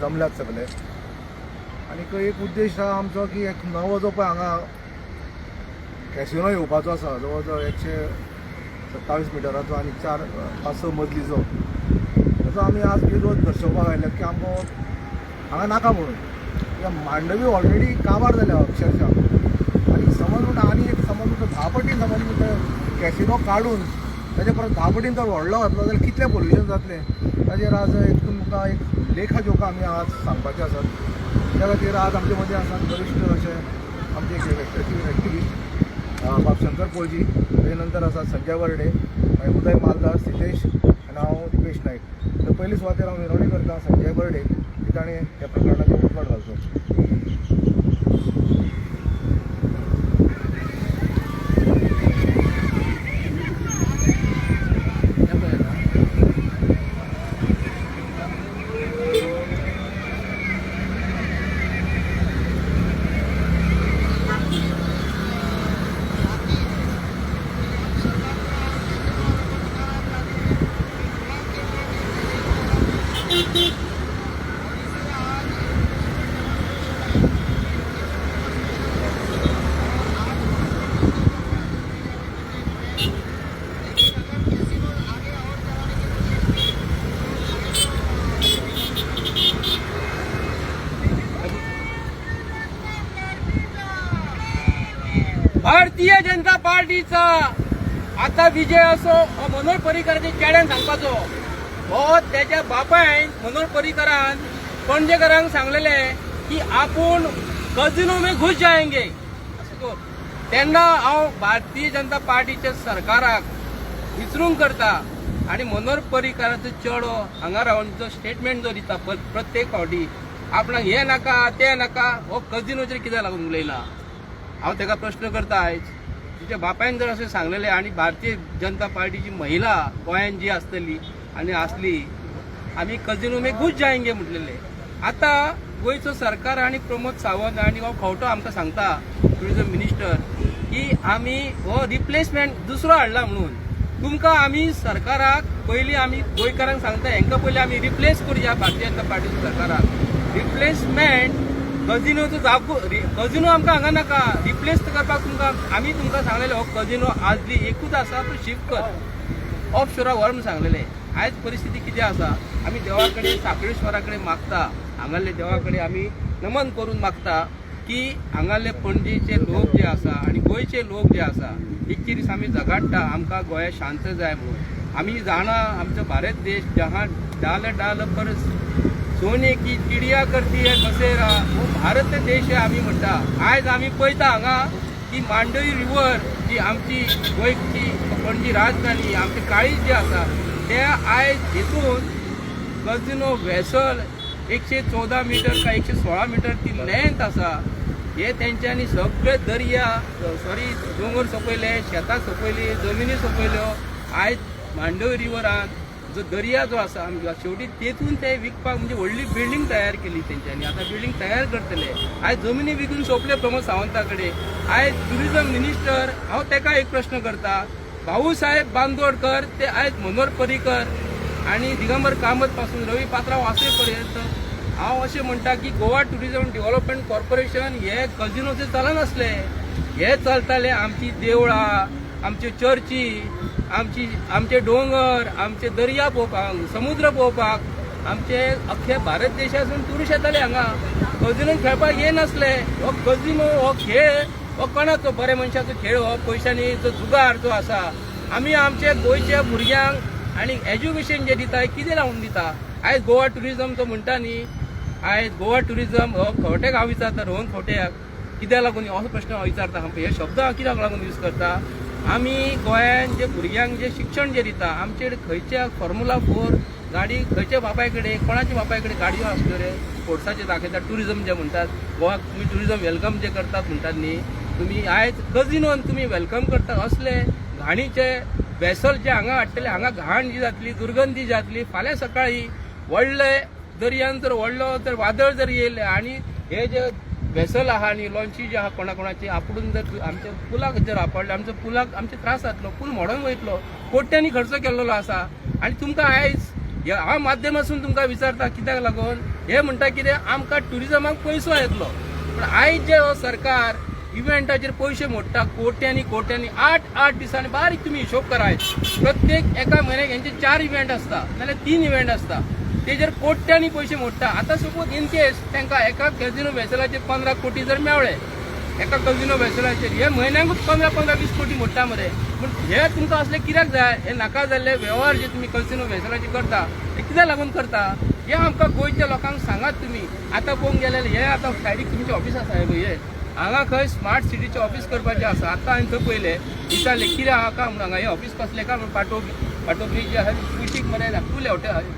जमल्यात सगळे. आणि एक उद्देश हा आमचो की एक नवो जो पळय हांगा कॅसिनो येवपाचो आसा जवळ जवळ 127 मिटराचो आनी 4-5 मजलीचो, ताचो आमी आज विरोध दर्शोवपाक आयल्यात की आमकां हांगा नाका म्हणून. कित्याक मांडवी ऑलरेडी काबार जाल्या अक्षरशः. आनी समज म्हणटा आनी एक समज म्हणटा 10 पटीन समज म्हणटा कॅसिनो काडून ताचे परत 10 पटीन जर व्हडलो घातलो जाल्यार कितलें पोल्युशन जातलें. ताचेर आज एक तुमकां एक लेखा जोखा आमी आज सांगपाचे आसात. त्या खातीर आज आमचे मदीं आसात वरिश्ठ अशे आमचे एक्टिविस्ट बाब शंकर पोळजी, ताजे नंतर आसा संजय वर्डे, मागीर उदय मालदार, सिद्धेश आनी हांव दिपेश नायक. तर पयली सुवातेर हांव विनवणी करता संजय वर्डे की ताणें ह्या प्रकरणाचेर उजवाड घालचो. भारतीय जनता पार्टीचा आता विजय असो हो मनोहर पर्रीकरांच्या चेड्यान सांगपाचो. हो त्याच्या बापायन मनोहर पर्रीकरान पणजेकरांक सांगलेले की आपूण कजिनो में घुस जाएंगे असं करून. तेन्ना हांव भारतीय जनता पार्टीच्या सरकाराक विचारूंक करता आणि मनोहर पर्रीकराचो चेडो हांगा रावन जो स्टेटमेंट जो दिता प्रत्येक फावटी आपणाक हे नाका ते नाका, हो कजिनोचेर कित्याक लागून उलयला. हांव ताका प्रश्न करता आयज तिच्या बापायन जर अशें सांगलेलें आनी भारतीय जनता पार्टीची महिला गोंयांत जी आसतली आनी आसली आमी कजिनो में घुस जाएंगे म्हटलेले. आतां गोंयचो सरकार आनी प्रमोद सावंत आनी हो खंवटो आमकां सांगता टुरिजम मिनिस्टर की आमी हो रिप्लेसमेंट दुसरो हाडला म्हणून. तुमकां आमी सरकाराक पयलीं आमी गोंयकारांक सांगता हेंकां पयलीं आमी रिप्लेस करया भारतीय जनता पार्टीच्या सरकाराक. रिप्लेसमेंट कजिनोचो जागो कजिनो आमकां हांगा नाका, रिप्लेस करपाक तुमकां आमी तुमकां सांगलेलें हो कजिनो आजली एकूच आसा तूं शिफ्ट कर ऑफ शोराक व्हर म्हूण सांगलेलें. आयज परिस्थिती कितें आसा आमी देवा कडेन साखळेश्वरा कडेन मागता, हांगाले देवा कडेन आमी नमन करून मागता की हांगाले पणजेचे लोक जे आसा आनी गोंयचे लोक जे आसा इतके दीस आमी झगडटा आमकां गोंयांत शांत जाय म्हणून. आमी जाणा आमचो भारत देश जहाँ डाल पर सोने की चिडिया करती है बसेरा वो भारत देश है आमी म्हणटा. आयज आमी पळयता हांगा की मांडवी रिवर जी आमची गोंयची पणजी राजधानी आमचे काळीज जे आसा ते आयज हितून कजिनो वेसल 114 मीटर का 116 मीटर ती लेंथ आसा. हे तेंच्यांनी सगळे दर्या दोंगर सोंपयले, शेतां सोंपयली, जमिनी सोंपयल्यो. आयज मांडवी रिवरान जो दर्या जो आसा शेवटी तेतून ते विकपाक म्हणजे व्हडली बिल्डींग तयार केली तेंच्यांनी. आतां बिल्डींग तयार करतले. आयज जमिनी विकून सोंपले प्रमोद सावंता कडेन. आयज टुरिजम मिनिस्टर हांव ताका एक प्रश्न करता, भाऊ साहेब बांदोडकर ते आयज मनोहर पर्रीकर आणि दिगंबर कामत पासून रवी पात्रांव असे पर्यंत हांव अशें म्हणटा की गोवा टुरिजम डेव्हलपमेंट कॉर्पोरेशन हे कजिनोचे चलनासले. हे चलताले आमची देवळां, आमच्यो चर्ची, आमचे डोंगर, आमचे दर्या पळोवपाक, समुद्र पळोवपाक आमचे अख्खे भारत देशासून टुरिस्ट येताले हांगा. कजिनो खेळपाक येनासले. हो कजिनो हो खेळ हो कोणाचो बरे मनशाचो खेळ, हो पयशांनी जो जुगार जो आसा. आमी आमचे गोंयच्या भुरग्यांक आनी एज्युकेशन जे दिता कितें लावून दिता. आयज गोवा टुरिजम जो म्हणटा न्ही, आयज गोवा टुरिजम हो खंवटेक हांव विचारता, रोहन खंवटेक कित्याक लागून हो प्रश्न हांव विचारता. हे शब्द हांव कित्याक लागून यूज करता. आमी गोंयांत जे भुरग्यांक जे शिक्षण जे दिता आमचे कडेन खंयच्या फॉर्म्युला 4 गाडी खंयच्या बापाय कडेन कोणाच्या बापाय कडेन गाडयो आसल्यो रे स्पोर्ट्साचे दाखयतात. टुरिजम जे म्हणटात गोवाक तुमी टुरिजम वेलकम जे करतात म्हणटात न्ही, तुमी आयज कजिनोन तुमी वेलकम करता. असले घाणीचे वेसल जे हांगा हाडटले, हांगा घाण जी जातली, दुर्गंधी जातली. फाल्यां सकाळी व्हडले दर्यान जर व्हडलो जर वादळ जर येयले आनी हे जे वेसल आहा न्ही लॉन्ची जी आहा कोणाकोणाची आपडून जर आमच्या पुलाक जर आपडले आमच्या पुलाक आमचे त्रास जातलो. पूल मोडून वयतलो. कोट्यांनी खर्च केल्लो आसा. आनी तुमकां आयज हांव माध्यमासून तुमकां विचारता कित्याक लागून हे म्हणटा कितें आमकां ट्युरिजमाक पयसो येतलो, पण आयज जे हो सरकार इव्हेंटाचेर पयशे मोडटा कोट्यांनी कोट्यांनी. 8 दिसांनी बारीक तुम्ही हिशोब करायत, प्रत्येक एका म्हयन्याक यांचे 4 इव्हेंट असता नाल्यार 3 इव्हेंट असता, तेजेर कोट्यांनी पयशे मोडटा. आतां सपोज इन केस तांकां एका कॅझिनो वेसलाचेर 15 कोटी जर मेवळे, एका कॅझिनो वेसलाचेर हे म्हयन्याकूच 15-20 कोटी मोडटा मरे. पूण हे तुमकां असले कित्याक जाय? हे नाका जाल्ले वेव्हार जे तुमी कॅझिनो वेसलाचे करता ते कित्याक लागून करता हे आमकां गोंयच्या लोकांक सांगात तुमी. आतां पळोवंक गेल्यार हे आतां डायरेक्ट तुमचें ऑफिस आसा हे पळय, हांगा खंय स्मार्ट सिटीचें ऑफिस करपाचें आसा. आतां हांवें थंय पयलें विचारलें कित्याक हांगा काय म्हणून हांगा हे ऑफिस कसलें काय म्हणून पाटोब्रिज जे आहा कुशीक मरे फूल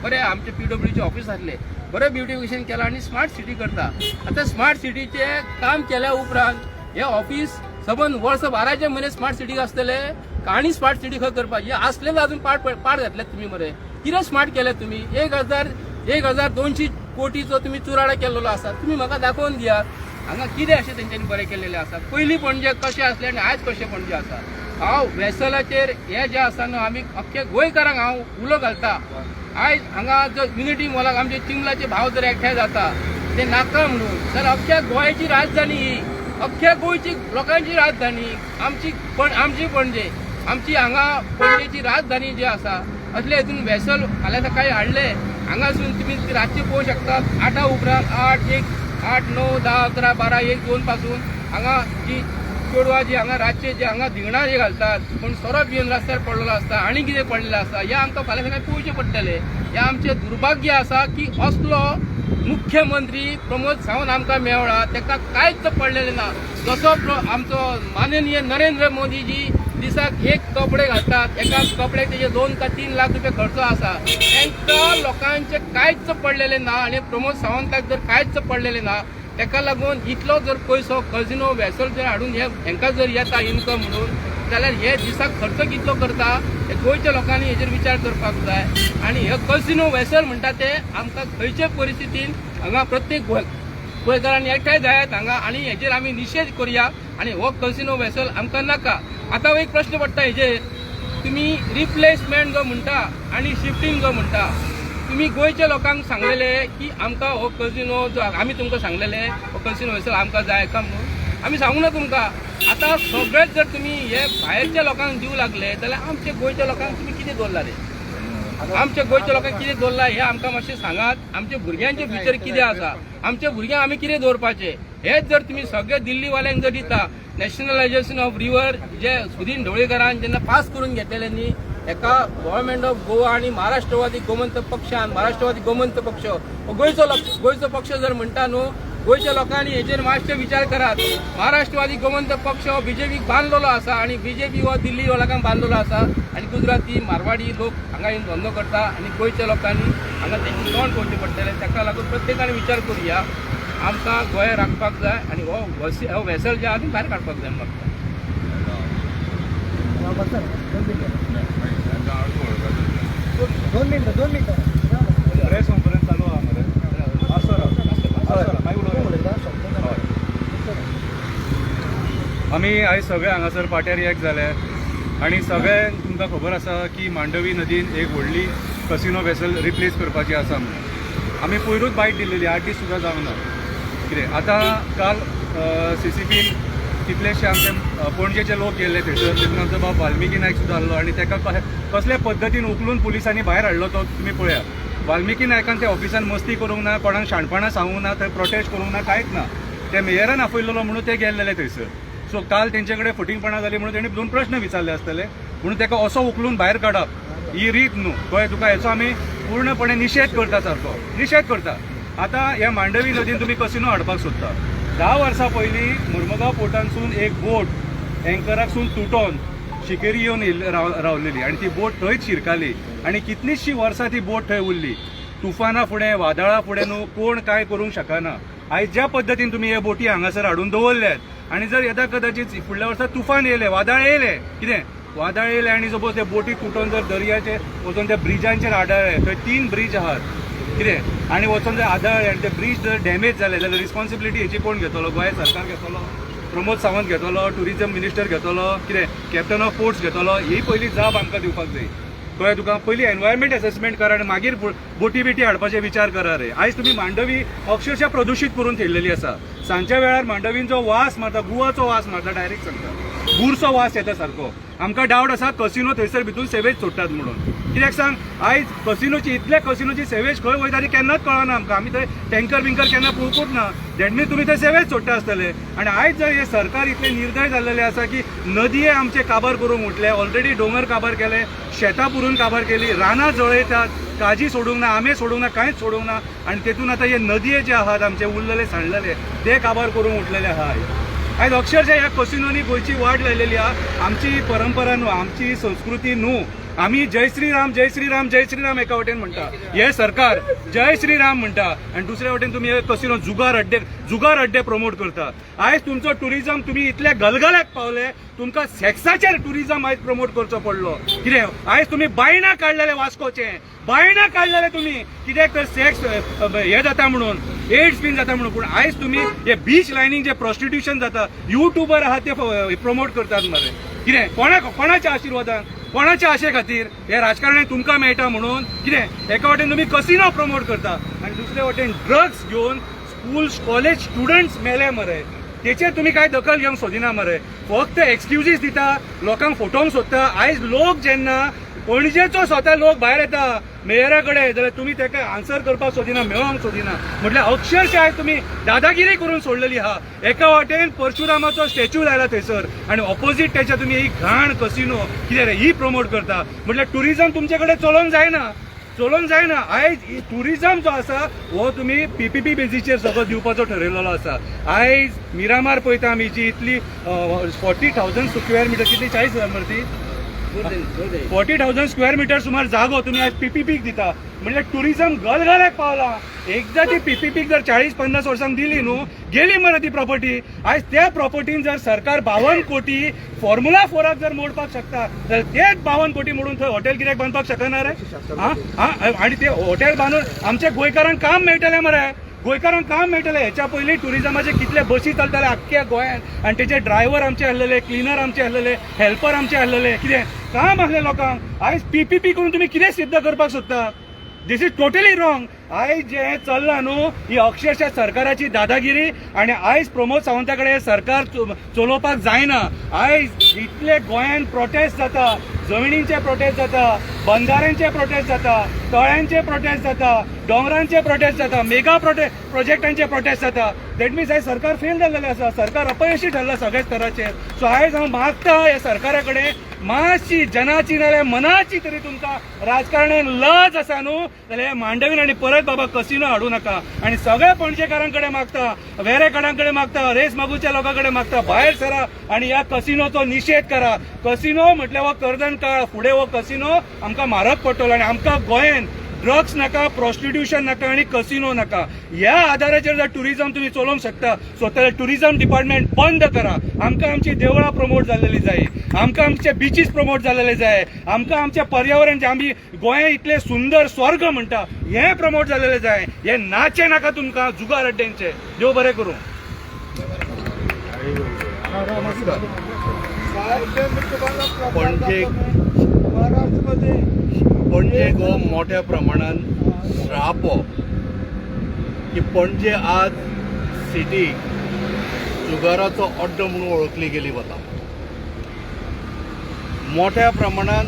बरें आमचे PWC ऑफिस आसले, बरें ब्युटिफिकेशन केलां आनी स्मार्ट सिटी करता. आतां स्मार्ट सिटीचें काम केल्या उपरांत हे ऑफिस सबंद वर्स 12 म्हयने स्मार्ट सिटीक आसतले आनी स्मार्ट सिटी खंय करपाची आसलेले अजून पाड घातल्यात तुमी मरे. कितें स्मार्ट केलें तुमी? 1,200 कोटीचो तुमी चुराडा केल्लो आसा, तुमी म्हाका दाखोवन दिया हांगा कितें अशें तेंच्यांनी बरें केलेलें आसा. पयलीं पणजे कशें आसलें आनी आयज कशें पणजे आसा. हांव वेसलाचेर हे जे आसा न्हू आमी अख्खे गोंयकारांक हांव उलो घालता. आयज हांगा जर युनिटी मॉलाक आमचे चिंबलाचे भाव जर एकठांय जाता ते नाका म्हणून, जाल्यार अख्ख्या गोंयची राजधानी ही, अख्ख्या गोंयची लोकांची राजधानी आमची पणजे, आमची हांगा पणजेची राजधानी जी आसा. असले हितून वेसल फाल्यां सकाळीं हाडले हांगासून तुमी रातचे पळोवंक शकतात 8 उपरांत 8, 9, 10, 11, 12, 1, 2 पासून हांगा जी चेडवां जी हांगा रातचे जे हांगा धिंगणां जे घालतात पूण सोरो पिवन रस्त्यार पडलेलो आसता आनी कितें पडलेलें आसा हे आमकां फाल्यां सकाळीं पळोवचें पडटलें. हें आमचें दुर्भाग्य आसा की असलो मुख्यमंत्री प्रमोद सावंत आमकां मेवळा, ताका कांयच पडलेलें ना. जसो आमचो माननीय नरेंद्र मोदीजी दिसाक एक कपडे घालतात, एका कपड्याक तेजे 2 का 3 लाख रुपया खर्च आसा, तांकां लोकांचे कांयच पडलेलें ना. आनी प्रमोद सावंताक जर कांयच पडलेलें ना ताका लागून इतलो जर पयसो कॅझिनो वेसल जर हाडून हांकां जर येता इन्कम म्हणून जाल्यार हे दिसाक खर्च कितलो करता हे गोंयच्या लोकांनी हेजेर विचार करपाक जाय. आनी हे कॅझिनो वेसल म्हणटा ते आमकां खंयचे परिस्थितीन हांगा प्रत्येक गोंयकारांनी एकठांय जायात हांगा आनी हेजेर आमी निशेध करुया आनी हो कॅझिनो वेसल आमकां नाका. आतां एक प्रश्न पडटा हेजेर, तुमी रिप्लेसमेंट जो म्हणटा आनी शिफ्टिंग जो म्हणटा, तुमी गोंयच्या लोकांक सांगलेले की आमकां हो कॅझिनो जो आमी तुमकां सांगलेले हो कॅझिनो वेसल आमकां जाय का म्हणून, आमी सांगूं ना तुमकां. आतां सगळेच जर तुमी हे भायरच्या लोकांक दिवं लागले जाल्यार आमच्या गोंयच्या लोकांक तुमी कितें दवरला रे? आमच्या गोंयच्या लोकांक कितें दवरला हे आमकां मातशें सांगात. आमच्या भुरग्यांचे फ्युचर कितें आसा, आमच्या भुरग्यांक आमी कितें दवरपाचें हेच जर तुमी सगळे दिल्लीवाल्यांक जर दिता. नॅशनलायजेशन ऑफ रिवर जे सुदीन ढवळीकरान जेन्ना पास करून घेतलेले न्ही एका गव्हर्मेंट ऑफ गोवा आणि महाराष्ट्रवादी गोमंतक पक्षान, महाराष्ट्रवादी गोमंतक पक्ष गोंयचो पक्ष जर म्हणटा न्हू, गोंयच्या लोकांनी हेचेर मातशे विचार करात. महाराष्ट्रवादी गोमंतक पक्ष हो बीजेपीक बांदलेलो आसा आनी बीजेपी हो दिल्ली लोकांक बांदलेलो आसा आनी गुजराती मारवाडी लोक हांगा येवन धंदो करता आनी गोंयच्या लोकांनी हांगा तेंची तोंड पळोवचें पडटलें. ताका लागून प्रत्येकान विचार करुया. आमकां गोंय राखपाक जाय आनी हो वेसल जे आहा ती भायर काडपाक जाय म्हाका. दोन मिनिटं प्रेस कॉन्फरन्स चालू आहा मरे. आमी आयज सगळे हांगासर पाट्यार एक जाले आनी सगळे तुमकां खबर आसा की मांडवी नदीन एक व्हडली कसिनो वेसल रिप्लेस करपाची आसा म्हणून आमी पयरूच बायट दिल्लेली 8 दीस सुद्दां जावना. कितें आतां काल CCPन कितलेशे आमचे पणजेचे लोक गेल्ले थंयसर, तितून आमचो बाब वाल्मिकी नायक सुद्दां आसलो आनी ताका कसले पद्दतीन उखलून पुलिसांनी भायर हाडलो तो तुमी पळया. वाल्मिकी नायकान त्या ऑफिसान मस्ती करूंक ना, कोणाक शाणपणां सांगूंक ना, थंय प्रोटेस्ट करूंक ना, कांयच ना. ते मेयरान आपयलेलो म्हणून ते गेल्लेले थंयसर. सो काल तेंचे कडेन फटींगपणां जाली म्हणून तेणी 2 प्रश्न विचारले आसतले म्हणून ताका असो उखलून भायर काडप ही रीत न्हू. कळ्ळें तुका? हेचो आमी पूर्णपणे निशेध करता, सारको निशेध करता. आतां ह्या मांडवी नदीन तुमी कसिनो हाडपाक सोदता. 10 वर्सां पयलीं मुर्मुगांव पोर्टानसून एक बोट एंकराकसून तुटोन शिकेरी येवन रावलेली आनी ती बोट थंयच शिरकाली आनी कितलींशीं वर्सां ती बोट थंय उरली. तुफाना फुडें वादळा फुडें न्हू कोण कांय करूंक शकना. आयज ज्या पद्दतीन तुमी हे बोटी हांगासर हाडून दवरल्यात आनी जर येदा कदाचित फुडल्या वर्सा तुफान येयलें, वादळ येयलें, कितें वादळ येयलें आनी सपोज ते बोटी तुटोन जर दर्याचेर वचून त्या ब्रिजांचेर आदळ्ळे, थंय 3 ब्रीज आहात, कितें आनी वचून जर आदळ्ळे आनी ते ब्रीज जर डॅमेज जाले जाल्यार रिस्पॉन्सिबिलिटी हेची कोण घेतलो? गोंय सरकार घेतलो, प्रमोद सावंत घेतलो, टुरिजम मिनिस्टर घेतलो, कितें कॅप्टन ऑफ पोर्ट्स घेतलो? ही पयली जाप आमकां दिवपाक जाय. कळ्ळें तुका पयलीं एनवायरमेंट असेसमेंट करा आनी मागीर बोटी बिटी हाडपाचे विचार करा रे. आयज तुमी मांडवी अक्षरशः प्रदूशीत करून ठेयलेली आसा. सांजच्या वेळार मांडवीन जो वास मारता, गुवाचो वास मारता, डायरेक्ट सांगता गुरचो वास येता सारको. आमकां डावट आसा कसिनो थंयसर भितून सेवेज सोडटात म्हणून. कित्याक सांग, आयज इतल्या कसिनोची सेवेज खंय वयता ती केन्नाच कळना आमकां. आमी थंय टँकर बिंकर केन्ना पळोवंकूच ना. दॅट मीन्स तुमी थंय सेवेज सोडटा आसतले. आनी आयज जर हे सरकार इतले निर्दय जाल्लेले आसा की नदये आमचे काबार करूंक उठले, ऑलरेडी दोंगर काबार केले, शेतां पुरून काबार केली, रानां जळयतात, काजी सोडूंक ना, आंबे सोडूंक ना, कांयच सोडूंक ना. आनी तेतून आतां हे नदये जे आहात आमचे उरलेले सांडलेले ते काबार करूंक उठलेले आहात. आयज अक्षरशः ह्या कसिनोनी गोंयची वाट लायलेली आहा. आमची परंपरा न्हू, आमची संस्कृती न्हू. आम्ही जय श्रीराम जय श्रीराम जय श्रीराम एका वटेन म्हणटा, हे सरकार जय श्रीराम म्हणटा आनी दुसऱ्या वटेन तुम्ही हे कसिनो जुगार अड्डे प्रमोट करता. आयज तुमचो टुरिझम तुम्ही इतले गलगल्याक पावले, तुमकां सेक्साचेर टुरिझम आयज प्रमोट करचो पडलो. कितें आयज तुम्ही बायना काडलेले वास्कोचे, बायना काडलेले तुम्ही कित्याक तर सेक्स हे जाता म्हणून, एड्स बीन जाता म्हणून. पूण आयज तुम्ही हे बीच लायनींग जे प्रॉस्टिट्यूशन जाता, युट्यूबर आहात ते प्रमोट करतात मरे. कितें कोणाच्या आशिर्वादान, कोणाच्या आशे खातीर हे राजकारणी तुमकां मेळटा म्हणून. कितें एका वटेन तुम्ही कसिनो प्रमोट करता आनी दुसरे वटेन ड्रग्स घेवन स्कूल कॉलेज स्टुडंट्स मेले मरे. तेचेर तुम्ही काय दखल घेवंक सोदिना मरे. फक्त एक्सक्युजीस दिता, लोकांक फोटोवंक सोदता. आयज लोक जेन्ना पणजेचो स्वता लोक भायर येता मेयरा कडेन, जाल्यार तुमी ताका आन्सर करपाक सोदिना, मेळोवंक सोदिना. म्हटल्यार अक्षरशः आयज तुमी दादागिरी करून सोडलेली आहा. एका वाटेन परशुरामाचो स्टॅच्यू लायला थंयसर आनी ऑपोजीट त्याच्या तुम्ही ही घाण कसिनो कितें रे ही प्रमोट करता. म्हटल्यार टुरिझम तुमचे कडेन चलोवंक जायना. आयज टुरिझम जो आसा हो तुम्ही PPP बेजीचेर सगळो दिवपाचो ठरयलेलो आसा. आयज मिरामार पळयता आमी जी इतली 40,000 स्क्वेअर मिटर, कितली 40,000 मरे ती 40,000 स्क्वेअर मिटर सुमार जागो तुम्ही आज PPP दिता. म्हणजे टुरिझम गलगल्याक पावला. एकदा ती PPP जर 40-50 वर्सांक दिली न्हू, गेली मरे ती प्रॉपर्टी. आज त्या प्रॉपर्टीन जर सरकार 52 कोटी फॉर्म्युला 4 जर मोडपाक शकता, तर तेच 52 कोटी मोडून थंय हॉटेल कित्याक बांदपाक शकना रे. आणि ते हॉटेल बांदून आमच्या गोंयकारांक काम मेळटलें मरे, गोंयकारांक काम मेळटलें. हेच्या पयलीं टुरिझमाचे कितले बसी चलताले आख्ख्या गोंयांत आनी तेचे ड्रायव्हर आमचे आहलेले, क्लिनर आमचे आहलेले, हेल्पर आमचे आहलेले, कितें काम आहलें लोकांक. आयज PPP करून तुमी कितें सिद्ध करपाक सोदता? दिस इज टोटली रॉंग. आयज जे चल्लां न्हू ही अक्षरशः सरकाराची दादागिरी. आणि आयज प्रमोद सावंता कडेन सरकार चलोवपाक जायना. आयज इतले गोंयांत प्रोटेस्ट जाता, जमिनींचे प्रोटेस्ट जाता, बंधाऱ्यांचे प्रोटेस्ट जाता, तळ्यांचे प्रोटेस्ट जाता, डोंगरांचे प्रोटेस्ट जाता, मेगा प्रोजेक्टांचे प्रोटेस्ट जाता. दॅट मीन्स आयज सरकार फेल जाल्लेलें आसा, सरकार अपयशी ठरला सगळ्याच तराचेर. सो आयज हांव मागता हे सरकारा कडेन मातशी जनाची नाल्यार मनाची तरी तुमकां राजकारणान लज आसा न्हू जाल्यार मांडवीन आनी परत बाबा कसिनो हाडू नाका. आनी सगळ्या पणजेकारां कडेन मागता, वेरेकारां कडेन मागता, रेस मागूच्या लोकां कडेन मागता, भायर सरा आनी ह्या कसिनोचो निशेध करा. कसिनो म्हटल्यार हो कर्दन काळ, फुडें हो कसिनो आमकां म्हारग पडटलो. आनी आमकां गोंयांत ड्रग्स नाका, प्रॉस्टिट्यूशन नाका आनी कसिनो नाका. ह्या आदाराचेर जर टुरिझम तुम्ही चलोवंक शकता, स्वतः टुरिझम डिपार्टमेंट बंद करा. आमकां आमची देवळां प्रमोट जाल्लेली जाय, आमकां आमचे बीचीस प्रमोट जाल्लेले जाय, आमकां आमचे पर्यावरण जे आमी गोंय इतले सुंदर स्वर्ग म्हणटा हे प्रमोट जाल्लेले जाय. हे नाचे नाका तुमकां जुगार अड्ड्यांचे. देव बरें करूं. पणजे हो मोठ्या प्रमाणात श्राप हो की पणजे आज सिटी जुगाराचो अड्डो म्हणून ओळखली गेली वता. मोठ्या प्रमाणात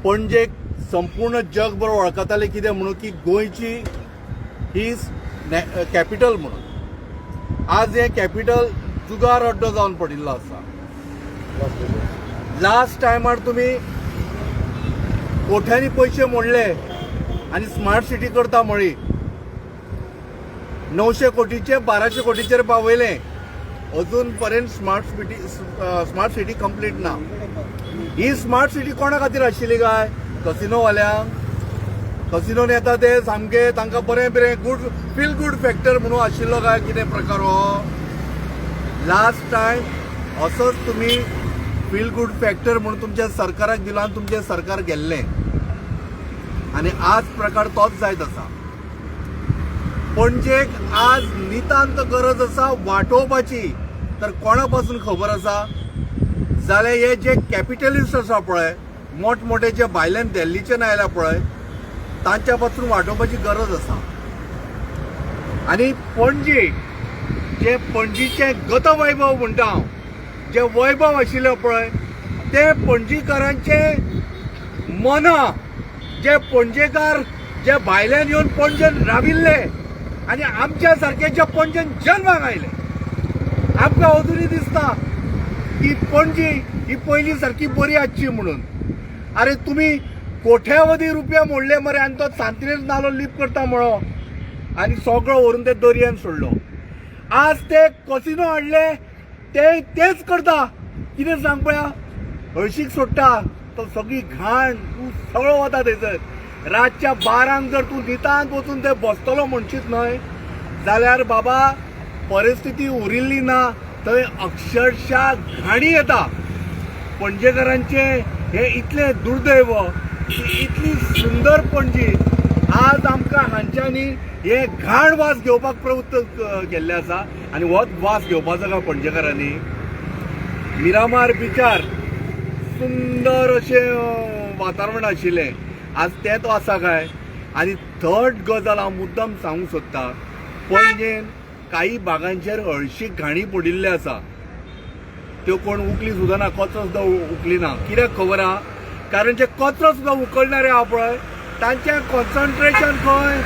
पणजेक संपूर्ण जगभर वळखताले कितें म्हणून की गोंयची ही कॅपिटल म्हणून. आज हे कॅपिटल जुगार अड्डो जावन पडिल्लो आसा. लास्ट टायमार तुम्ही कोट्यांनी पैसे मोडले आणि स्मार्ट सिटी करता म्हळी 900 कोटीचे 1200 कोटीचेर पावयले. अजून पर्यंत स्मार्ट सिटी कंप्लीट ना. ही स्मार्ट सिटी कोणा खातीर आशिल्ली काय? कसिनोवाल्यांक. कसिनोन येता ते सामके तांकां बरें फील गुड फॅक्टर म्हणून आशिल्लो काय कितें प्रकार हो? लास्ट टायम असोच तुम्ही फील गुड फॅक्टर म्हणून तुमच्या सरकाराक दिलो आनी तुमचें सरकार गेल्लें. आनी आज प्रकार तोच जायत आसा. पणजेक आज नितांत गरज आसा वाटोवपाची. तर कोणा पासून खबर आसा जाल्यार हे जे कॅपिटलिस्ट आसा पळय, मोठमोठे जे भायल्यान दिल्लीचे आयल्या पळय तांच्या पासून वाटोवपाची गरज आसा. आनी पणजी जे पणजीचे गतवैभव म्हणटा हांव, जे वैभव आशिल्ले पळय ते पणजीकारांचे मनां, जे पणजेकार जे भायल्यान येवन पणजेन राविल्ले आनी आमच्या सारके जे पणजेन जल्माक आयले, आमकां अजुनूय दिसता की पणजी ही पयलीं सारकी बरी आसची म्हणून. अरे तुमी कोट्यावधी रुपया मोडले मरे आनी तो सांत्रेर नालो लीप करता म्हणो आनी सगळो व्हरून ते दर्यान सोडलो. आज ते कसिनो हाडले तेच करता. कितें सांग पळया, हळशीक सोडटा तो सगळी घाण तूं सगळो वता थंयसर. रातच्या 12 जर तूं नितांत वचून ते बसतलो म्हणशीत न्हय जाल्यार बाबा परिस्थिती उरिल्ली ना. थंय अक्षरशः घाणी येता. पणजेकारांचे हे इतले दुर्दैव की इतली सुंदर पणजी आज आमकां हांच्यांनी हे घाण वास घेवपाक प्रवृत्त केल्ले आसा. आनी होच वास घेवपाचो काय पणजेकारांनी. मिरामार बिचार सुंदर अशें वातावरण आशिल्लें, आज तेंच आसा काय. आनी थर्ड गजाल हांव मुद्दम सांगूंक सोदतां, पणजेन काही भागांचेर हळशीक घाणी पडिल्ले आसा. त्यो कोण उखली सुद्दां ना, कचरो सुद्दां उखली ना. कित्याक खबर आहा, कारण जे कचरो सुद्दां उखलणारे आहा पळय तांचें कॉन्सन्ट्रेशन खंय,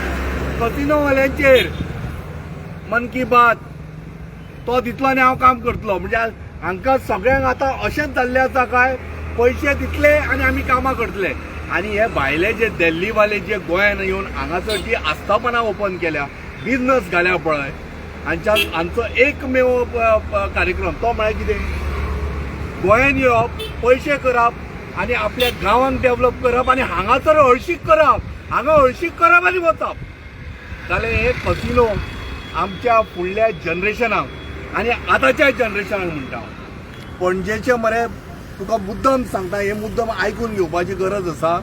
कसिनोवाल्यांचेर. मन की बात तो दितलो आनी हांव काम करतलो. म्हणजे हांकां सगळ्यांक आतां अशेंच जाल्लें आसा काय, पयशे दितले आनी आमी कामां करतले. आनी हे भायले जे दिल्लीवाले जे गोंयांत येवन हांगासर जी आस्थापनां ओपन केल्या, बिझनस घाल्या पळय, हांचो एकमेव कार्यक्रम तो म्हळ्यार कितें, गोंयांत येवप, पयशे करप आनी आपल्या गांवांक डेव्हलप करप आनी हांगासर हळशीक करप, हांगा हळशीक करप आनी वचप. जाल्यार हे कसिनो आमच्या फुडल्या जनरेशनाक आनी आतांच्या जनरेशनाक म्हणटा पणजेचे मरे तुका मुद्दम सांगता, हे मुद्दम आयकून घेवपाची गरज आसा.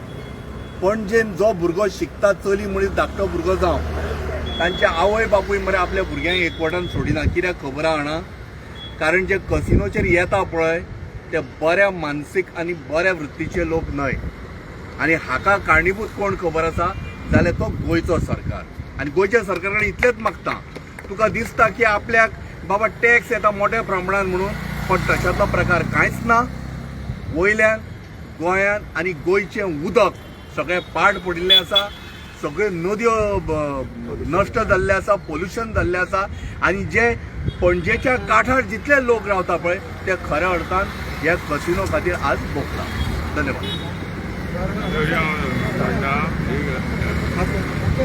पणजेन जो भुरगो शिकता, चली मनीस धाकटो भुरगो जावं, तांचे आवय बापूय मरे आपल्या भुरग्यांक एकवटान सोडिना. कित्याक खबर आहा, कारण जे कसिनोचेर येता पळय ते बऱ्या मानसीक आनी बऱ्या वृत्तीचे लोक न्हय. आनी हाका कारणीभूत कोण खबर आसा जाल्यार तो गोंयचो सरकार. आनी गोंयच्या सरकारान इतलेंच मागता, तुका दिसता की आपल्याक बाबा टॅक्स येता मोठ्या प्रमाणात म्हणून, पण तशातलो प्रकार कांयच ना. वयल्यान गोंयांत आनी गोंयचें उदक सगळें पाड पडिल्लें आसा, सगळ्यो नद्यो नश्ट जाल्ले आसा, पोल्युशन जाल्लें आसा. आनी जे पणजेच्या कांठार जितले लोक रावता पळय ते खऱ्या अर्थान ह्या कसिनो खातीर आज भोगता. धन्यवाद.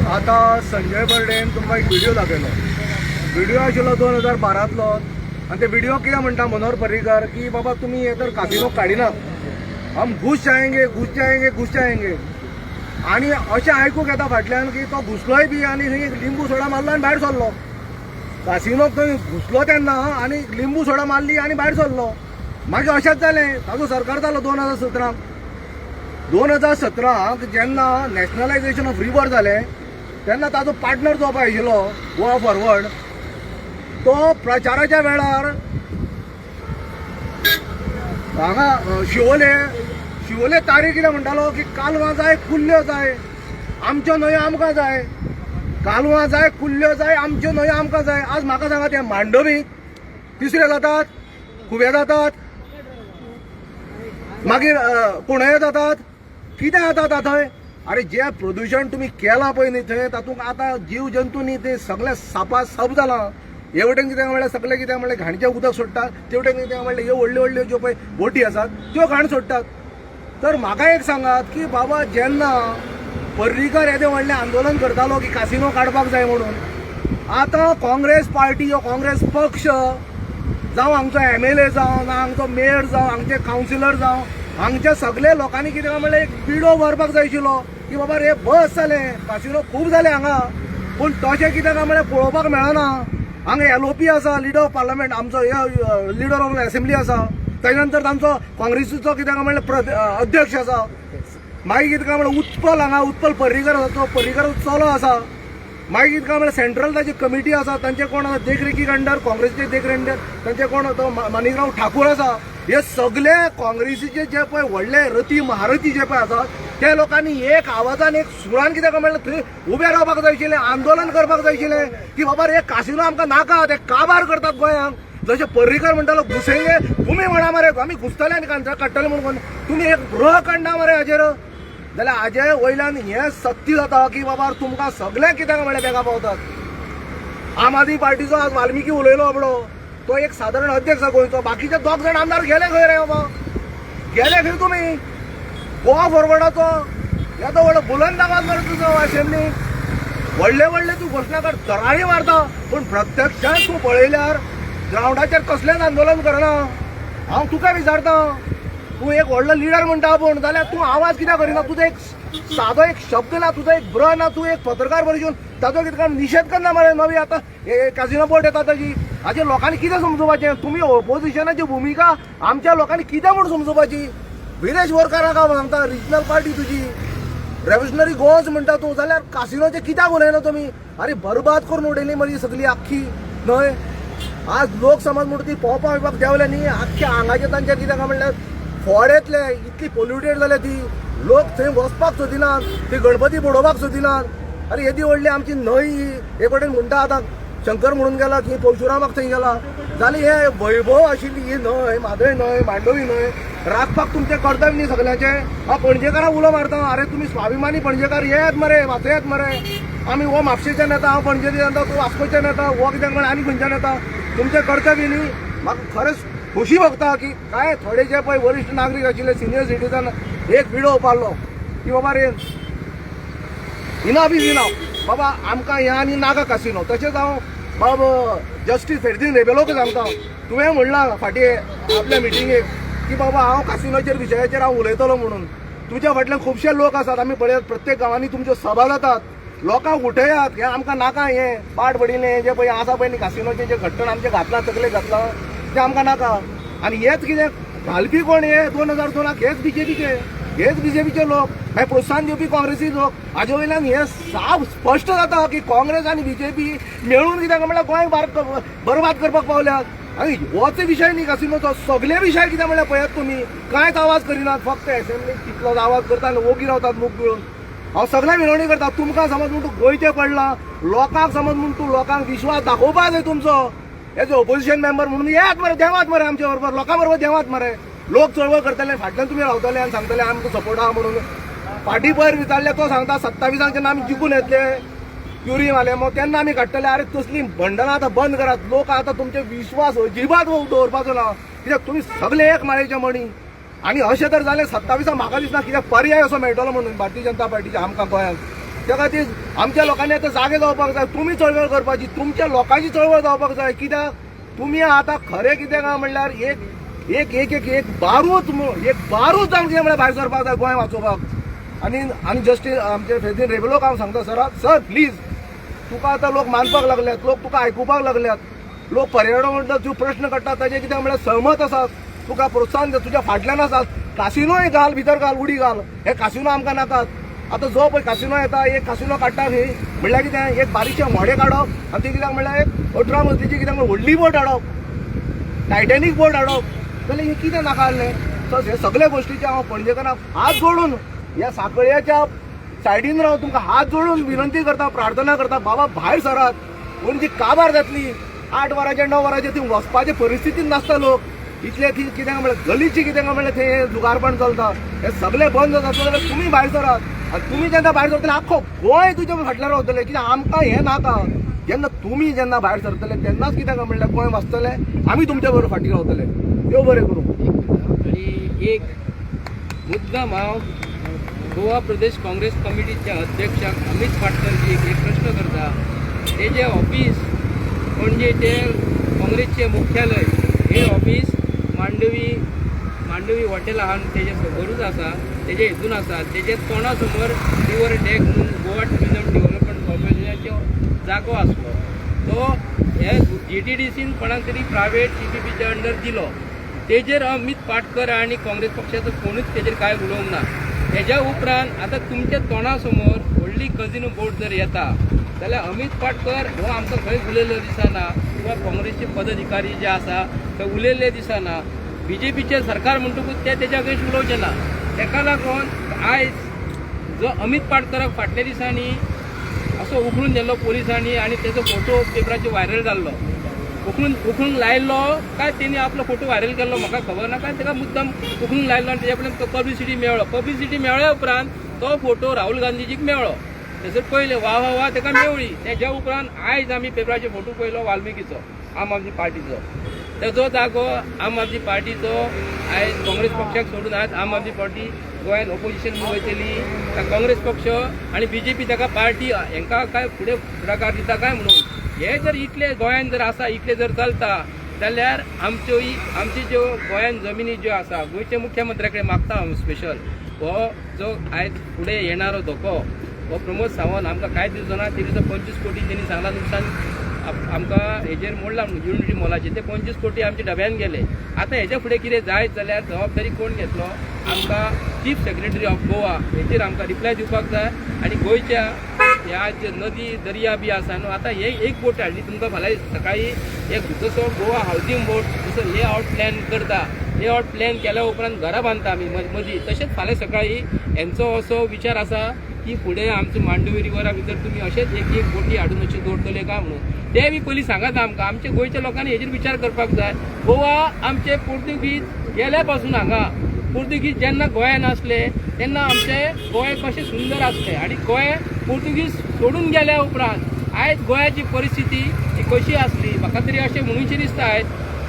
आता संजय बर्डेन तुमकां एक व्हिडिओ दाखयलो. व्हिडिओ आशिल्लो 2012तलो आनी ते व्हिडिओ कितें म्हणटा मनोहर पर्रीकर की बाबा तुमी हे तर कासिनो काडिनात, हम घुस जाएंगे घुस जाएंगे घुस जाएंगे. आनी अशें आयकूंक येता फाटल्यान की तो घुसलोय बी आनी थंय एक लिंबू सोडा मारलो आनी भायर सरलो. कासिनोक थंय घुसलो तेन्ना आनी लिंबू सोडा मारली आनी भायर सरलो. मागीर अशेंच जालें, ताजो सरकार जालो 2017. 2017 जेन्ना नॅशनलायझेशन ऑफ रिवर जालें तेन्ना ताजो पार्टनर जो पळय आशिल्लो गोवा फॉरवर्ड, तो प्रचाराच्या वेळार हांगा शिवोले तारी कितें म्हणटालो की कालवां जाय कुल्ल्यो जाय, आमच्यो न्हंयो आमकां जाय. कालवां जाय कुल्ल्यो जाय, आमच्यो न्हंयो आमकां जाय. आज म्हाका सांगात, हे मांडवी तिसरे जातात, खुबे जातात, मागीर कुणय जातात, कितें जातात थंय. अरे जे प्रदूशण तुमी केलां पळय न्ही थंय, तातूंत आतां जीव जंतू न्ही ते सगळे सापा साप जालां. हे वटेन कितें म्हणल्यार सगळे कितें म्हणल्यार घाणचें उदक सोडटात, ते वटेन कितें म्हणल्यार ह्यो व्हडल्यो व्हडल्यो ज्यो पळय बोटी आसात त्यो घाण सोडटात. तर म्हाका एक सांगात की बाबा जेन्ना पर्रीकर येदे व्हडलें आंदोलन करतालो की कासिनो काडपाक जाय म्हणून, आतां काँग्रेस पार्टी हो काँग्रेस पक्ष जावं हांगचो MLA जावं ना हांगचो मेयर जावं हांगचे कावन्सिलर जावं हांगच्या सगळे लोकांनी कितें म्हणल्यार एक पिडो व्हरपाक जाय आशिल्लो की बाबा रे बस जालें, कासिनो खूब जाले हांगा. पूण तशें कितें काय म्हणल्यार पळोवपाक मेळना. हांगा LOP आसा, लिडर ऑफ पार्लमेंट, आमचो लिडर ऑफ असेंब्ली आसा, ताजे नंतर तांचो काँग्रेसीचो कितें काय म्हणल्यार अध्यक्ष आसा. मागीर कितें काय म्हणल्यार उत्पल हांगा उत्पल पर्रीकर आसा, तो पर्रीकर चलो आसा. मागीर कितें काय म्हणल्यार सेंट्रल ताची कमिटी आसा, तांचे कोण देखरेखीक अंडर काँग्रेसीचे देखरेखीक तांचे कोण तो माणिकराव ठाकूर आसा. हे सगळे काँग्रेसीचे जे पळय व्हडले रती महारथी जे पळय आसात त्या लोकांनी एक आवाजान एक सुरान कितें म्हणलें थंय उबे रावपाक जाय आशिल्लें, आंदोलन करपाक जाय आशिल्लें की बाबा हे कासिनो आमकां नाका, ते काबार करतात गोंयांक. जशे पर्रीकर म्हणटालो घुसयले, तुम्ही म्हणा मरे आमी घुसतले आनी काडटले म्हणून तुम्ही एक ग्रह काडना मरे हाजेर. जाल्यार हाजे वयल्यान हें सत्य जाता की बाबा तुमकां सगळें कित्याक म्हणल्यार बेगा पावतात. आम आदमी पार्टीचो आज वाल्मिकी उलयलो बाबडो, तो एक साधारण अध्यक्ष गोंयचो, बाकीचे 2 जाण आमदार गेले खंय रे बाबा, गेले खंय तुमी? गोवा फॉरवर्डाचो येदो व्हडलो बुलंद आवाज मरे तुजो असेंब्ली, व्हडले व्हडले तूं घोशणा कर, तराळी मारता, पूण प्रत्यक्षात तूं पळयल्यार ग्रावंडाचेर कसलेंच आंदोलन करना. हांव तुका विचारता, तूं एक व्हडलो लिडर म्हणटा पूण, जाल्यार तूं आवाज कित्याक करिना? तुजो एक सादो एक शब्द ना, तुजो एक ब्र ना, तूं एक पत्रकार परिशद ताजो कितें निशेध करना मरे. नवी आतां कॅसिनो बोर्ड येता ताजी, हाजेर लोकांनी कितें समजोवपाचें? तुमी ओपोजिशनाची भुमिका आमच्या लोकांनी कितें म्हूण समजोवपाची? विरेश वरकराक हांव सांगता, रिजनल पार्टी तुजी रेव्होल्युशनरी गोवन्स म्हणटा तूं, जाल्यार कासिनोचे कित्याक उलयना तुमी? अरे बरबाद करून उडयली मरे सगळी आख्खी न्हय. आज लोक समज म्हणटा ती पोवपाक बिवपाक देवले न्ही, आख्ख्या आंगाचे तांचे कित्याक म्हणल्यार फोडेतले, इतली पोल्युटेड जाल्या ती, लोक थंय वचपाक सोदिनात, ती गणपती बुडोवपाक सोदिनात. अरे येदी व्हडली आमची न्हंय हे कडेन म्हणटा आतां शंकर म्हणून गेला की परशुरामाक थंय गेला, जाली हे वैभव आशिल्ली ही न्हंय, म्हादय न्हंय, मांडवी न्हंय राखपाक तुमचें कर्तव्य न्ही सगळ्यांचें. हांव पणजेकारांक उलो मारता, अरे तुमी स्वाभिमानी पणजेकार येयात मरे, वाचयात मरे. आमी हो म्हापशेच्यान येता, हांव पणजेच्यान येता, तूं वास्कोच्यान येता, हो कित्याक म्हण आनी खंयच्यान येता. तुमचें कर्तव्य न्ही. म्हाका खरेंच खोशी भोगता की काय थोडे जे पळय वरिश्ठ नागरीक आशिल्ले सिनियर सिटीजन एक विडो पाडलो की बाबा रे इनाफ इज इनाफ, बाबा आमकां हें आनी नाका कासिनो. तशेंच हांव बाबा जस्टीस फेर्दिन रेबेलोक सांगता, तुवें म्हणलां फाटीं आपल्या मिटिंगेक की बाबा हांव कासिनोचेर विशयाचेर हांव उलयतलो म्हणून. तुज्या फाटल्यान खुबशे लोक आसात, आमी पळयात प्रत्येक गांवांनी तुमच्यो सभा जातात, लोकांक उठयात, हें आमकां नाका, हें पाट पडिल्लें जे पळय आसा पळय न्ही कासिनोचें जे घट्टण आमचे घातलां तकले घातलां तें आमकां नाका. आनी हेच कितें घालपी कोण हे 2014 हेच बीजेपीचे लोक, हे प्रोत्साहन दिवपी काँग्रेसी लोक. हाजे वयल्यान हें साफ स्पश्ट जाता की काँग्रेस आनी बीजेपी मेळून कित्याक म्हणल्यार गोंय बरबाद करपाक पावल्यात. आनी होच विशय न्ही कासिनोचो, सगळे विशय कित्याक म्हणल्यार पळयात तुमी कांयच आवाज करिनात, फक्त एसेंब्लीक तितलोच आवाज करता आनी ओगी रावतात मूग गिळून. हांव सगळ्या विनवणी करता, तुमकां समज म्हूण तूं गोंयचें पडलां, लोकांक समज म्हूण तूं लोकांक विश्वास दाखोवपा जाय तुमचो, एज ऑपोजिशन मेंबर म्हणून येयात मरे, देवात मरे आमच्या बरोबर, लोकां बरोबर देवात मरे. लोक चळवळ करतले, फाटल्यान तुमी रावतले आनी सांगतले आमकां सपोर्ट आहा म्हणून. फाटी पयर विचारले तो सांगता 27 जेन्ना आमी जिखून येतले क्युरी मारले मग तेन्ना आमी काडटले. अरे तसली बंडनां आतां बंद करात. लोक आतां तुमचे विश्वास अजिबात दवरपाचो ना, कित्याक तुमी सगळे एक माळेचे मणी. आनी अशें तर जालें 27 म्हाका दिसना कित्याक पर्याय असो मेळटलो म्हणून भारतीय जनता पार्टीचे आमकां गोंयांत. त्या खातीर आमच्या लोकांनी आतां जागे जावपाक जाय, तुमी चळवळ करपाची, तुमच्या लोकांची चळवळ जावपाक जाय. कित्याक तुमी आतां खरें कितें काय म्हणल्यार एक एक एक एक बारूद जावन कितें म्हणल्यार भायर सरपाक जाय गोंय वाचोवपाक. आनी जस्टीस आमचे फेर्दिन रेबेलोक हांव सांगता सर प्लीज, तुका आतां लोक मानपाक लागल्यात, लोक तुका आयकुपाक लागल्यात, लोक पर्यावरण तूं प्रश्न काडटा ताजे कितें म्हणल्यार सहमत आसात, तुका प्रोत्साहन तुज्या फाटल्यान आसात. कासिनोय घाल भितर घाल, उडी घाल, हे कासिनो आमकां नाकात. आतां जो पळय कासिनो येता, एक कासिनो काडटा न्ही म्हणल्यार कितें एक बारीकशें व्हडें काडप आनी ती कित्याक म्हणल्यार एक 18 मजलीची कित्याक व्हडली बोट हाडप, टायटॅनीक बोट हाडप, जाल्यार हें कितें नाका आहलें. सो हे सगळे गोश्टीचे हांव पणजेकारांक हात जोडून ह्या साखळ्याच्या सायडीन रावन तुमकां हात जोडून विनंती करता, प्रार्थना करता, बाबा भायर सरात. पूण जी काबार जातली 8 वरांचेर 9 वरांचेर थंय वचपाचे परिस्थितीन नासता लोक. इतले ती कितें म्हणल्यार गलीची कितें म्हणल्यार थंय जुगारपण चलता, हे सगळे बंद जाता. जाल्यार तुमी भायर सरात. आनी तुमी जेन्ना भायर सरतले आख्खो गोंय तुज्या फाटल्यान रावतले, कित्याक आमकां हें नाका. जेन्ना भायर सरतले तेन्नाच कित्याक म्हणल्यार गोंय वाचतले, आमी तुमच्या बरोबर फाटीं रावतले. देव बरें करूं. आणि एक मुद्दाम हांव गोवा प्रदेश काँग्रेस कमिटीच्या अध्यक्षाक अमित पाटकरजीक एक प्रश्न करता. तेजें ऑफिस म्हणजे ते काँग्रेसचे मुख्यालय, हे ऑफिस मांडवी हॉटेल आहा तेजे समोरूच आसा, तेजे हितून आसा. तेजे तोंडा समोर रिवर डेक म्हणून गोवा टुरिजम डेव्हलपमेंट कॉर्पोरेशनाचो जागो आसलो. तो हे GTDCन कोणाक तरी प्रायवेट CPPच्या अंडर दिलो. तेजेर अमित पाटकर आणि काँग्रेस पक्षाचो कोणूच तेजेर कांय उलोवंक ना. हेज्या उपरांत आतां तुमच्या तोंडा समोर व्हडली कजिनो बोर्ड जर येता जाल्यार अमित पाटकर हो आमकां खंय उलयल्लो दिसना, किंवा काँग्रेसचे पदाधिकारी जे आसा थंय उलयल्ले दिसना. बीजेपीचे सरकार म्हणटकूच ते तेच्या अगेन्स्ट उलोवचे ना. तेका लागून आयज जो अमित पाटकराक फाटल्या दिसांनी असो उखलून दिल्लो पोलिसांनी आणि तेजो फोटो पेपराचेर व्हायरल जाल्लो, उखलून लायल्लो काय तेणी आपलो फोटो व्हायरल केल्लो म्हाका खबर ना, काय तेका मुद्दाम उखलून लायल्लो आनी तेजे पर्यंत पब्लिसिटी मेळ्ळो. पब्लिसिटी मेळ्ळ्या उपरांत तो फोटो राहुल गांधीजीक मेळ्ळो. तेजो पयले वा तेका मेवळी. तेज्या उपरांत आयज आमी पेपराचेर फोटो पयलो वाल्मिकीचो, आम आदमी पार्टीचो. तेजो जागो आम आदमी पार्टीचो आयज काँग्रेस पक्षाक सोडून आयज आम आदमी पार्टी गोंयांत ऑपोजिशन म्हणून वयतली. काँग्रेस पक्ष आणि बीजेपी ताका पार्टी हांकां काय फुडें फुडाकार दिता काय म्हणून. हे जर इतले गोंयांत जर आसा, इतले जर चलता जाल्यार आमची ज्यो गोंयांत जमिनी ज्यो आसा, गोंयच्या मुख्यमंत्र्या कडेन मागता हांव स्पेशल, हो जो आयज फुडें येणारो धोको हो प्रमोद सावंत आमकां कांय दिवचो ना. तेणी 25 कोटी तेणी सांगला नुकसान आमकां हेजेर मोडला युनिटी मॉलाचेर. ते 25 कोटी आमच्या डब्यान गेले. आतां हेच्या फुडें कितें जायत जाल्यार जबाबदारी कोण घेतलो? आमकां चीफ सेक्रेटरी ऑफ गोवा हेचेर आमकां रिप्लाय दिवपाक जाय. आनी गोंयच्या ह्या जे नदी दर्या बी आसा न्हू, आतां हे एक बोट हाडली तुमकां फाल्यां सकाळी एक जसो गोवा हावजींग बोर्ड जसो लेआउट प्लॅन करता, लेआउट प्लॅन केल्या उपरांत घरां बांदता आमी मदीं, तशेंच फाल्यां सकाळी हेंचो असो विचार आसा की फुडें आमचो मांडवी रिवरा भितर तुमी अशेंच एक बोटी हाडून अशें दवरतले काय म्हणून. ते बी पयलीं सांगात आमकां. आमच्या गोंयच्या लोकांनी हेजेर विचार करपाक जाय. गोवा आमचे पोर्तुगीज गेल्या पासून हांगा, पोर्तुगीज जेन्ना गोंयांत आसले तेन्ना आमचें गोंय कशें सुंदर आसलें आनी गोंय पोर्तुगीज सोडून गेल्या उपरांत आयज गोंयाची परिस्थिती ही कशी आसली. म्हाका तरी अशें म्हणूनशें दिसता आयज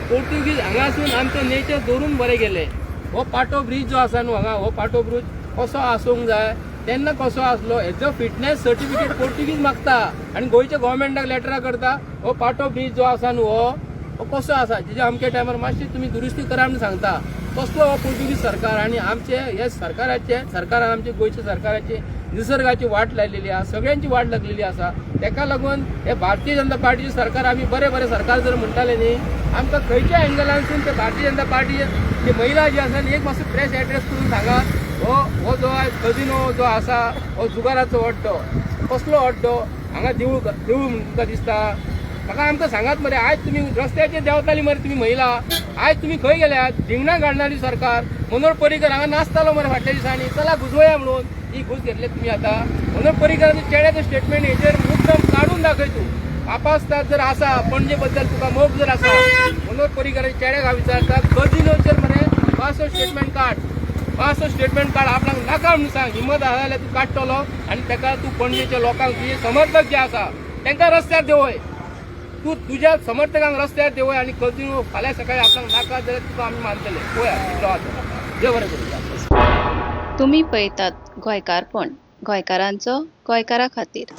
पोर्तुगीज हांगासून आमचो नेचर दवरून बरें गेले. हो पाटो ब्रीज जो आसा न्हू हांगा, हो पाटो ब्रीज कसो आसूंक जाय तेन्ना कसो आसलो हेजो फिटनेस सर्टिफिकेट पोर्तुगीज मागता आनी गोंयच्या गोवोरमेंटाक लेटरां करता हो पाटो ब्रीज जो आसा न्हू हो कसो आसा, जेच्या अमके टायमार मातशी तुमी दुरुस्ती करा म्हणून सांगता. कसलो हो पोर्तुगीज सरकार. आनी आमचे हे सरकारान आमच्या गोंयच्या सरकाराचे निसर्गाची वाट लायलेली आसा, सगळ्यांची वाट लागलेली आसा. तेका लागून हे भारतीय जनता पार्टीचे सरकार आमी बरें सरकार जर म्हणटाले न्ही, आमकां खंयच्या एंगलानसून ते भारतीय जनता पार्टीचे जे महिला जी आसा एक मातसो प्रेस एड्रेस करून सांगात. हो जो कजिनो जो आसा हो जुगाराचो अड्डो, कसलो अड्डो, हांगा देवूळ तुमकां दिसता. म्हाका आमकां सांगात मरे, आयज तुमी रस्त्याचेर देंवताली मरे तुमी महिला, आयज तुमी खंय गेल्यात? धिंगणां काडणारी सरकार. मनोहर पर्रीकर हांगा नाचतालो मरे फाटल्या दिसांनी, चला घुसवया म्हणून. ही घुस घेतले तुमी आतां. मनोहर पर्रीकराचे चेड्याचें स्टेटमेंट हेचेर मुद्दम काडून दाखय तूं. आपास्ताद जर आसा, पणजे बद्दल तुका मोग जर आसा, मनोहर पर्रीकराच्या चेड्याक हांव विचारता, कजिनोचेर मरे पासो स्टेटमेंट काड. आपणाक नाका म्हणून सांग. हिम्मत आसा जाल्यार तूं काडटलो आनी तेका तूं पणजेच्या लोकांक तुजे समर्थक जे आसा तांकां रस्त्यार देंवय. तूं तुज्या समर्थकांक रस्त्यार देंवय आनी कजिनो फाल्यां सकाळी आपणाक नाका जाल्यार तुका आमी मानतले. पळया कितलो आसा. देव बरें करूं. तुम्ही पळयतात गोंयकारपण, गोंयकारांचो गोंयकारा खातीर.